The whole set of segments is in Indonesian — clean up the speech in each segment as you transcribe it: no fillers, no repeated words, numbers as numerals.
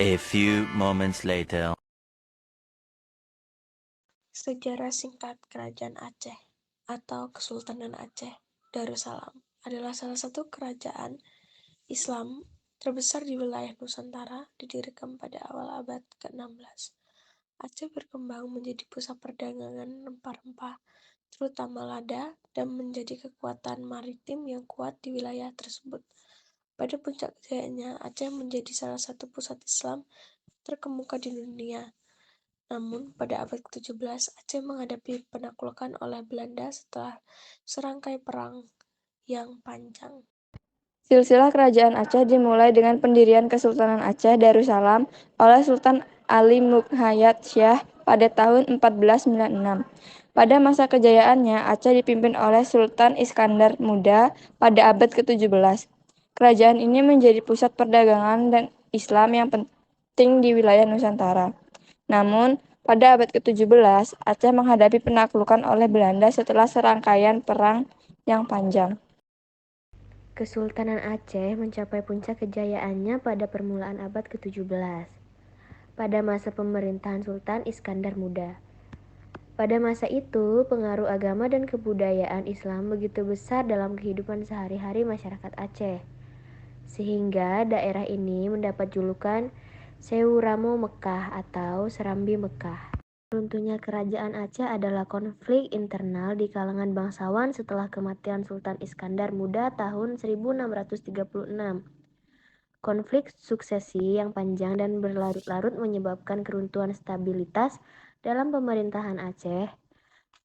A few moments later. Sejarah singkat Kerajaan Aceh atau Kesultanan Aceh Darussalam adalah salah satu kerajaan Islam terbesar di wilayah Nusantara, didirikan pada awal abad ke-16. Aceh berkembang menjadi pusat perdagangan rempah-rempah, terutama lada, dan menjadi kekuatan maritim yang kuat di wilayah tersebut. Pada puncak kejayaannya, Aceh menjadi salah satu pusat Islam terkemuka di dunia. Namun, pada abad ke-17, Aceh menghadapi penaklukan oleh Belanda setelah serangkai perang yang panjang. Silsilah kerajaan Aceh dimulai dengan pendirian Kesultanan Aceh Darussalam oleh Sultan Ali Mukhayat Syah pada tahun 1496. Pada masa kejayaannya, Aceh dipimpin oleh Sultan Iskandar Muda pada abad ke-17. Kerajaan ini menjadi pusat perdagangan dan Islam yang penting di wilayah Nusantara. Namun, pada abad ke-17, Aceh menghadapi penaklukan oleh Belanda setelah serangkaian perang yang panjang. Kesultanan Aceh mencapai puncak kejayaannya pada permulaan abad ke-17, pada masa pemerintahan Sultan Iskandar Muda. Pada masa itu, pengaruh agama dan kebudayaan Islam begitu besar dalam kehidupan sehari-hari masyarakat Aceh, sehingga daerah ini mendapat julukan Sewuramo Mekah atau Serambi Mekah. Runtuhnya kerajaan Aceh adalah konflik internal di kalangan bangsawan setelah kematian Sultan Iskandar Muda tahun 1636. Konflik suksesi yang panjang dan berlarut-larut menyebabkan keruntuhan stabilitas dalam pemerintahan Aceh.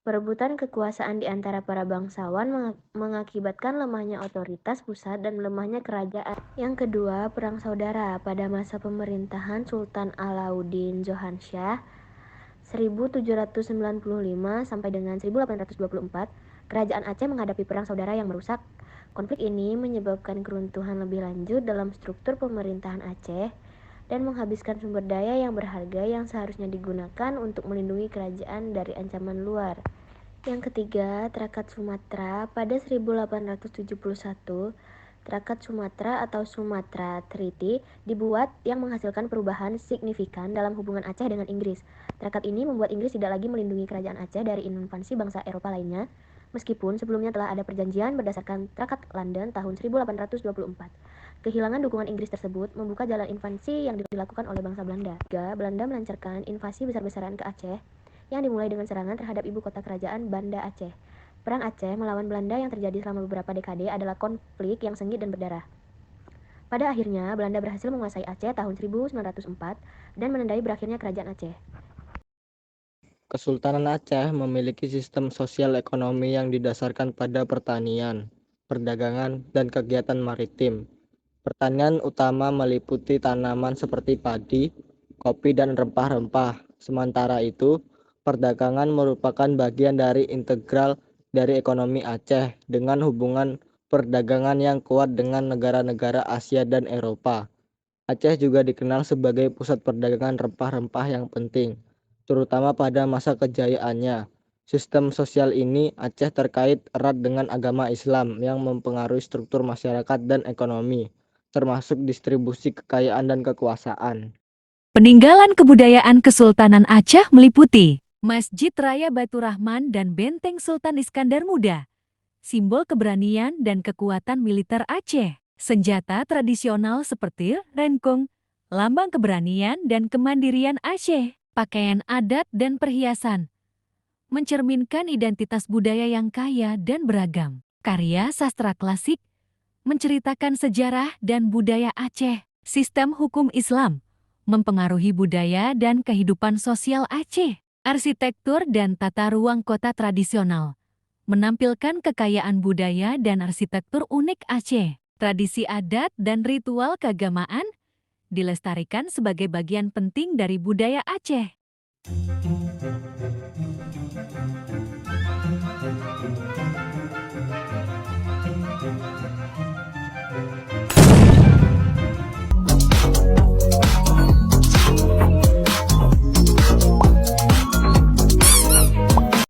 Perebutan kekuasaan di antara para bangsawan mengakibatkan lemahnya otoritas pusat dan lemahnya kerajaan. Yang kedua, perang saudara pada masa pemerintahan Sultan Alauddin Johansyah 1795 sampai dengan 1824, kerajaan Aceh menghadapi perang saudara yang merusak. Konflik ini menyebabkan keruntuhan lebih lanjut dalam struktur pemerintahan Aceh dan menghabiskan sumber daya yang berharga yang seharusnya digunakan untuk melindungi kerajaan dari ancaman luar. Yang ketiga, Traktat Sumatra pada 1871. Traktat Sumatra atau Sumatra Treaty dibuat yang menghasilkan perubahan signifikan dalam hubungan Aceh dengan Inggris. Traktat ini membuat Inggris tidak lagi melindungi kerajaan Aceh dari invasi bangsa Eropa lainnya, meskipun sebelumnya telah ada perjanjian berdasarkan Traktat London tahun 1824. Kehilangan dukungan Inggris tersebut membuka jalan invasi yang dilakukan oleh bangsa Belanda. Belanda melancarkan invasi besar-besaran ke Aceh yang dimulai dengan serangan terhadap ibu kota kerajaan Banda Aceh. Perang Aceh melawan Belanda yang terjadi selama beberapa dekade adalah konflik yang sengit dan berdarah. Pada akhirnya, Belanda berhasil menguasai Aceh tahun 1904 dan menandai berakhirnya kerajaan Aceh. Kesultanan Aceh memiliki sistem sosial ekonomi yang didasarkan pada pertanian, perdagangan, dan kegiatan maritim. Pertanian utama meliputi tanaman seperti padi, kopi, dan rempah-rempah. Sementara itu, perdagangan merupakan bagian dari integral dari ekonomi Aceh dengan hubungan perdagangan yang kuat dengan negara-negara Asia dan Eropa. Aceh juga dikenal sebagai pusat perdagangan rempah-rempah yang penting, terutama pada masa kejayaannya. Sistem sosial ini Aceh terkait erat dengan agama Islam yang mempengaruhi struktur masyarakat dan ekonomi, termasuk distribusi kekayaan dan kekuasaan. Peninggalan kebudayaan Kesultanan Aceh meliputi Masjid Raya Batu Rahman dan Benteng Sultan Iskandar Muda, simbol keberanian dan kekuatan militer Aceh. Senjata tradisional seperti renkung, lambang keberanian dan kemandirian Aceh. Pakaian adat dan perhiasan mencerminkan identitas budaya yang kaya dan beragam. Karya sastra klasik menceritakan sejarah dan budaya Aceh. Sistem hukum Islam mempengaruhi budaya dan kehidupan sosial Aceh. Arsitektur dan tata ruang kota tradisional menampilkan kekayaan budaya dan arsitektur unik Aceh. Tradisi adat dan ritual keagamaan dilestarikan sebagai bagian penting dari budaya Aceh.